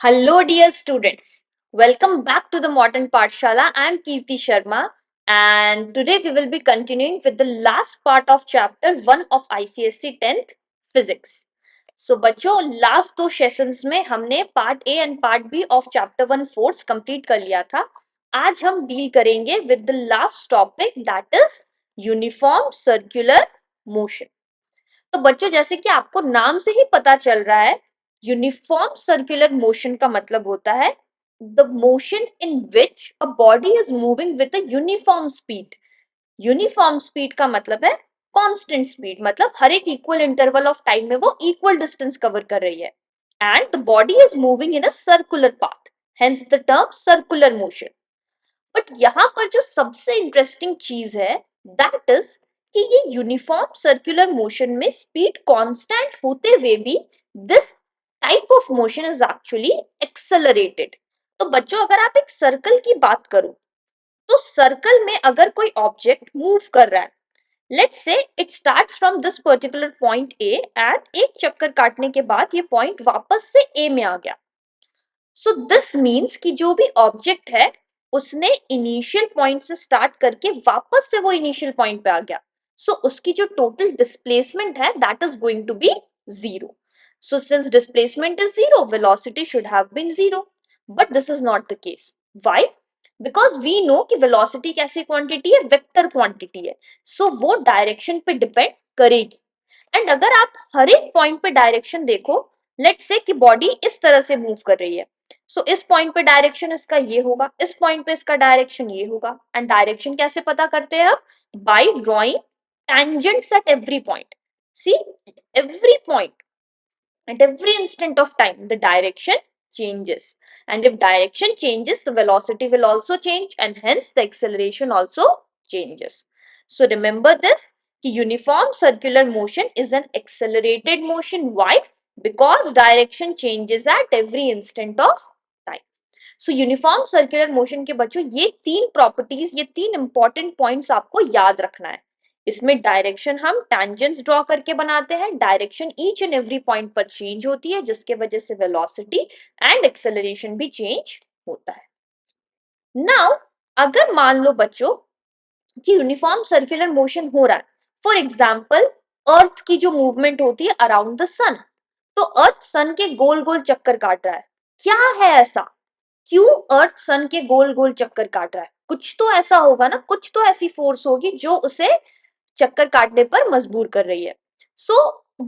Hello, dear students. Welcome back to the Modern Pathshala. I am Kirti Sharma, and today we will be continuing with the last part of chapter 1 of ICSE 10th Physics. So, बच्चों last दो sessions में हमने part A and part B of chapter 1 force complete कर लिया था. आज हम deal करेंगे with the last topic that is uniform circular motion. तो बच्चों जैसे कि आपको नाम से ही पता चल रहा है, यूनिफॉर्म सर्कुलर मोशन का मतलब होता है the motion in which a body is moving with a uniform speed. Uniform speed का मतलब है कांस्टेंट स्पीड, मतलब हर एक इक्वल इंटरवल ऑफ टाइम में वो इक्वल डिस्टेंस कवर कर रही है. And the body is moving in a circular path, hence the term circular motion. But यहाँ पर जो सबसे इंटरेस्टिंग चीज है दैट इज कि ये यूनिफॉर्म सर्कुलर मोशन में स्पीड कांस्टेंट होते हुए भी this type of motion is actually accelerated. तो बच्चों अगर आप एक सर्कल की बात करो तो सर्कल में अगर कोई ऑब्जेक्ट मूव कर रहा है, let's say it starts from this particular point A and एक चक्कर काटने के बाद ये पॉइंट वापस से ए में आ गया. सो दिस मीन्स कि जो भी ऑब्जेक्ट है उसने इनिशियल पॉइंट से स्टार्ट करके वापस से वो इनिशियल पॉइंट पे आ गया. सो उसकी जो टोटल डिस्प्लेसमेंट है that is going to be zero. So since displacement is zero, velocity should have been zero, but this is not the case. Why? Because we know कि velocity कैसी quantity है, vector quantity है. So वो direction पे depend करेगी. And अगर आप हर एक पॉइंट पे डायरेक्शन देखो, लेट्स से कि बॉडी इस तरह से मूव कर रही है, सो इस पॉइंट पे डायरेक्शन इसका ये होगा, इस पॉइंट पे इसका डायरेक्शन ये होगा. एंड डायरेक्शन कैसे पता करते हैं आप? Bye drawing tangents at every point. See, every point, at every instant of time, the direction changes. And if direction changes, the velocity will also change, and hence the acceleration also changes. So remember this, कि uniform circular motion is an accelerated motion. Why? Because direction changes at every instant of time. So uniform circular motion के बच्चों ये तीन properties, ये तीन important points आपको याद रखना है. इसमें डायरेक्शन हम टेंजेंट्स ड्रॉ करके बनाते हैं. Direction each and every point पर चेंज होती है जिसके वजह से वेलोसिटी एंड एक्सेलरेशन भी चेंज होता है. नाउ अगर मान लो बच्चों कि यूनिफॉर्म सर्कुलर मोशन हो रहा है, फॉर एग्जाम्पल अर्थ की जो मूवमेंट होती है अराउंड द सन, तो अर्थ सन के गोल गोल चक्कर काट रहा है. क्या है ऐसा? क्यों अर्थ सन के गोल गोल चक्कर काट रहा है? कुछ तो ऐसा होगा ना, कुछ तो ऐसी फोर्स होगी जो उसे चक्कर काटने पर मजबूर कर रही है. सो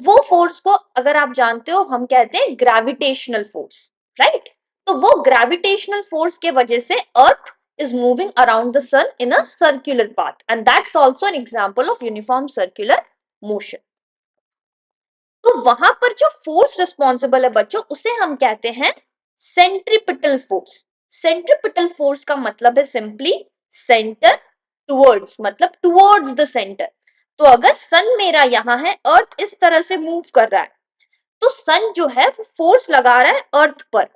वो फोर्स को अगर आप जानते हो हम कहते हैं ग्रेविटेशनल फोर्स, राइट? तो वो ग्रेविटेशनल फोर्स के वजह से अर्थ is moving around the sun in a circular path, and that's also an example of uniform circular motion. तो वहां पर जो फोर्स रिस्पॉन्सिबल है बच्चों उसे हम कहते हैं सेंट्रीपिटल फोर्स. सेंट्रीपिटल फोर्स का मतलब है सिंपली सेंटर टुवर्ड्स, मतलब टुवर्ड्स द सेंटर. तो अगर सन मेरा यहाँ है, अर्थ इस तरह से मूव कर रहा है, तो सन जो है वो फोर्स लगा रहा है अर्थ पर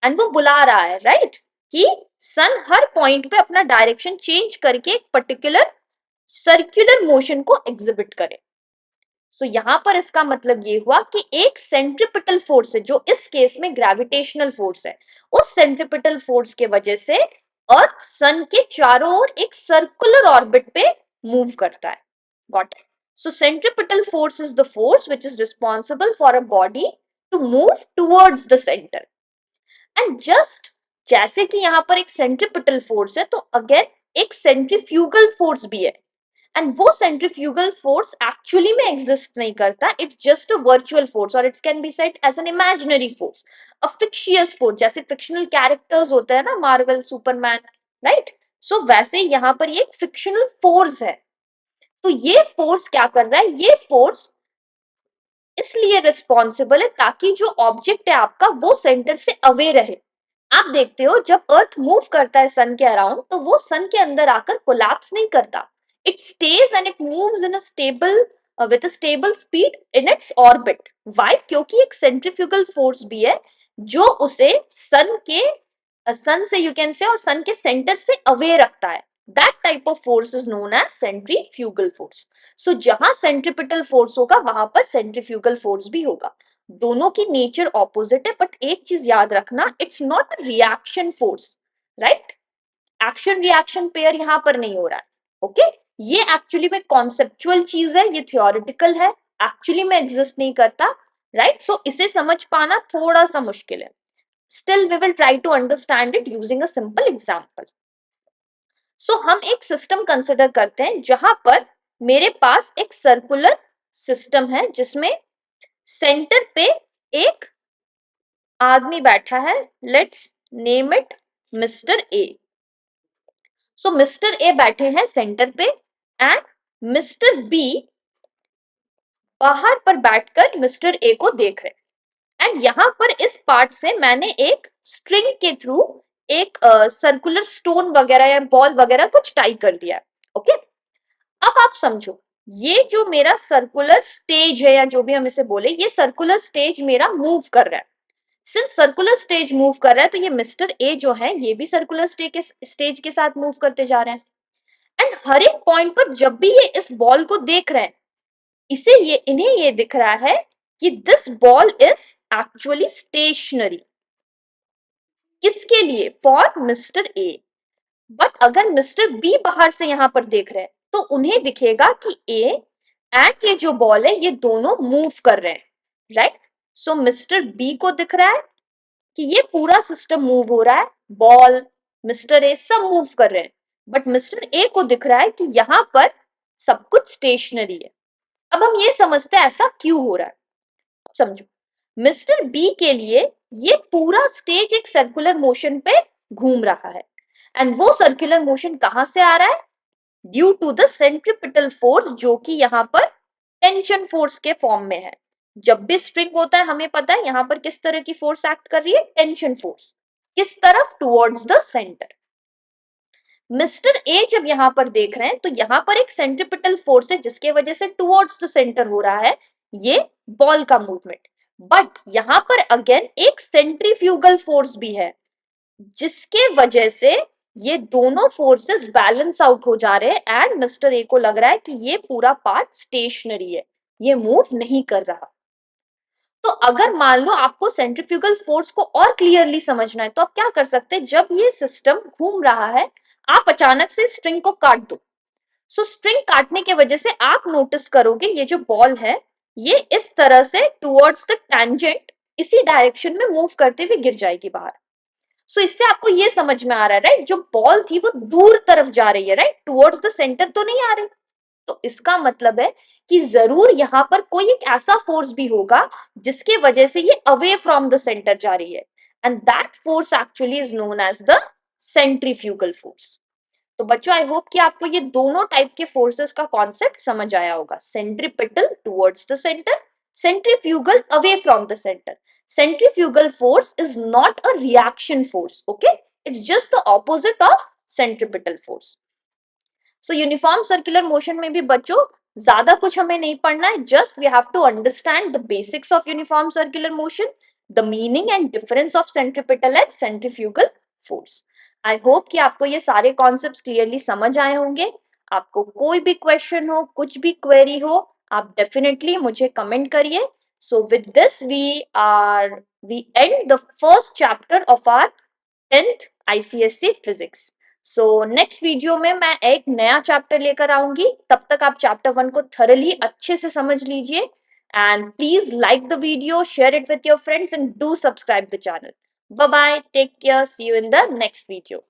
एंड वो बुला रहा है, राइट, कि सन हर पॉइंट पे अपना डायरेक्शन चेंज करके एक पर्टिकुलर सर्कुलर मोशन को एग्जिबिट करे. सो यहाँ पर इसका मतलब ये हुआ कि एक सेंट्रीपिटल फोर्स है जो इस केस में ग्रेविटेशनल फोर्स है. उस सेंट्रीपिटल फोर्स के वजह से अर्थ सन के चारों ओर एक सर्कुलर ऑर्बिट पे मूव करता है. Got it? So centripetal force is the force which is responsible for a body to move towards the centre. And just जैसे कि यहाँ पर एक सेंट्रीपिटल फोर्स है, तो अगेन एक सेंट्रीफ्यूगल फोर्स भी है. एंड वो सेंट्रीफ्यूगल फोर्स एक्चुअली में एग्जिस्ट नहीं करता, it's just a virtual force, और it can be said as an imaginary force, a fictitious force. जैसे फिक्शनल कैरेक्टर्स होते हैं ना, मार्वल, सुपरमैन, राइट? सो वैसे यहाँ पर ये एक फिक्शनल फोर्स है. तो ये फोर्स क्या कर रहा है? ये फोर्स इसलिए रिस्पॉन्सिबल है ताकि जो ऑब्जेक्ट है आपका वो सेंटर से अवे रहे. आप देखते हो जब अर्थ मूव करता है सन के अराउंड, तो वो सन के अंदर आकर कोलैप्स नहीं करता. It stage and it moves in a stable with a stable speed in its orbit. Why? क्योंकि एक सेंट्रीफ्यूगल फोर्स भी है जो उसे सन से यू कैन से और सन के सेंटर से अवे रखता है. That type of force is known as centrifugal force. So जहां सेंट्रीपिटल फोर्स होगा वहां पर सेंट्रीफ्यूगल फोर्स भी होगा. दोनों की नेचर ऑपोजिट है, बट एक चीज याद रखना, it's not a reaction force, right? Action reaction pair यहां पर नहीं हो रहा है, ओके? ये एक्चुअली में कॉन्सेप्चुअल चीज है, ये थियोरिटिकल है, एक्चुअली में एग्जिस्ट नहीं करता, राइट? सो इसे समझ पाना थोड़ा सा मुश्किल है. Still we will try to understand it using a simple example. So हम एक सिस्टम कंसिडर करते हैं जहां पर मेरे पास एक सर्कुलर सिस्टम है जिसमें सेंटर पे एक आदमी बैठा है. Let's name it mister A. So mister A बैठे हैं सेंटर पे एंड मिस्टर बी बाहर पर बैठकर मिस्टर ए को देख रहे हैं. एंड यहां पर इस पार्ट से मैंने एक स्ट्रिंग के थ्रू एक सर्कुलर स्टोन वगैरह या बॉल वगैरह कुछ टाई कर दिया है, ओके? अब आप समझो, ये जो मेरा सर्कुलर स्टेज है या जो भी हम इसे बोले, ये सर्कुलर स्टेज मेरा मूव कर रहा है. सिंस सर्कुलर स्टेज मूव कर रहा है तो ये मिस्टर ए जो है ये भी सर्कुलर स्टेज के साथ मूव करते जा रहे हैं. एंड हर एक पॉइंट पर जब भी ये इस बॉल को देख रहे हैं, इन्हें ये दिख रहा है कि this ball is actually stationary. किसके लिए? For mister A. बट अगर मिस्टर बी बाहर से यहां पर देख रहे हैं तो उन्हें दिखेगा कि ए एंड ये जो बॉल है ये दोनों मूव कर रहे हैं, राइट? सो मिस्टर बी को दिख रहा है कि ये पूरा सिस्टम मूव हो रहा है, बॉल, मिस्टर ए सब मूव कर रहे हैं, बट मिस्टर ए को दिख रहा है कि यहां पर सब कुछ स्टेशनरी है. अब हम ये समझते हैं ऐसा क्यों हो रहा है. समझो, मिस्टर बी के लिए ये पूरा स्टेज एक सर्कुलर मोशन पे घूम रहा है. एंड वो सर्कुलर मोशन कहां से आ रहा है? Due to the centripetal force, जो कि यहाँ पर टेंशन फोर्स के फॉर्म में है. जब भी स्ट्रिंग होता है हमें पता है यहाँ पर किस तरह की फोर्स एक्ट कर रही है? Tension force. किस तरफ? Towards the centre. Mister A जब यहां पर देख रहे हैं तो यहां पर एक सेंट्रीपिटल फोर्स है जिसके वजह से टुवर्ड्स द सेंटर हो रहा है ये बॉल का मूवमेंट. बट यहां पर अगेन एक सेंट्रीफ्यूगल फोर्स भी है जिसके वजह से ये दोनों फोर्सेस बैलेंस आउट हो जा रहे हैं एंड मिस्टर ए को लग रहा है कि ये पूरा पार्ट स्टेशनरी है, ये मूव नहीं कर रहा. तो अगर मान लो आपको सेंट्रीफ्यूगल फोर्स को और क्लियरली समझना है तो आप क्या कर सकते हैं, जब ये सिस्टम घूम रहा है आप अचानक से स्ट्रिंग को काट दो. सो स्ट्रिंग काटने की वजह से आप नोटिस करोगे ये जो बॉल है ये इस तरह से टुवर्ड्स द टैंजेंट इसी डायरेक्शन में मूव करते हुए गिर जाएगी बाहर. सो इससे आपको ये समझ में आ रहा है, राइट? जो बॉल थी वो दूर तरफ जा रही है, राइट? टुवर्ड्स द सेंटर तो नहीं आ रही. तो इसका मतलब है कि जरूर यहां पर कोई एक ऐसा फोर्स भी होगा जिसके वजह से ये अवे फ्रॉम द सेंटर जा रही है. And that force actually is known as the centrifugal force. तो बच्चों आई होप कि आपको ये दोनों टाइप के फोर्सेस का कॉन्सेप्ट समझ आया होगा. Centripetal towards the centre, centrifugal away from the centre. Centrifugal force is not a reaction force, okay? It's just the opposite of centripetal force. So uniform circular motion में भी बच्चों ज्यादा कुछ हमें नहीं पढ़ना है, just we have to understand the basics of uniform circular motion, the meaning and difference of centripetal and centrifugal force. I hope कि आपको ये सारे कॉन्सेप्ट्स क्लियरली समझ आए होंगे. आपको कोई भी क्वेश्चन हो, कुछ भी क्वेरी हो, आप डेफिनेटली मुझे कमेंट करिए. So with this we end the first chapter of our 10th ICSE physics. So next video में मैं एक नया चैप्टर लेकर आऊंगी. तब तक आप चैप्टर 1 को thoroughly अच्छे से समझ लीजिए. And please like the video, share it with your friends and do subscribe the channel. Bye bye, take care, see you in the next video.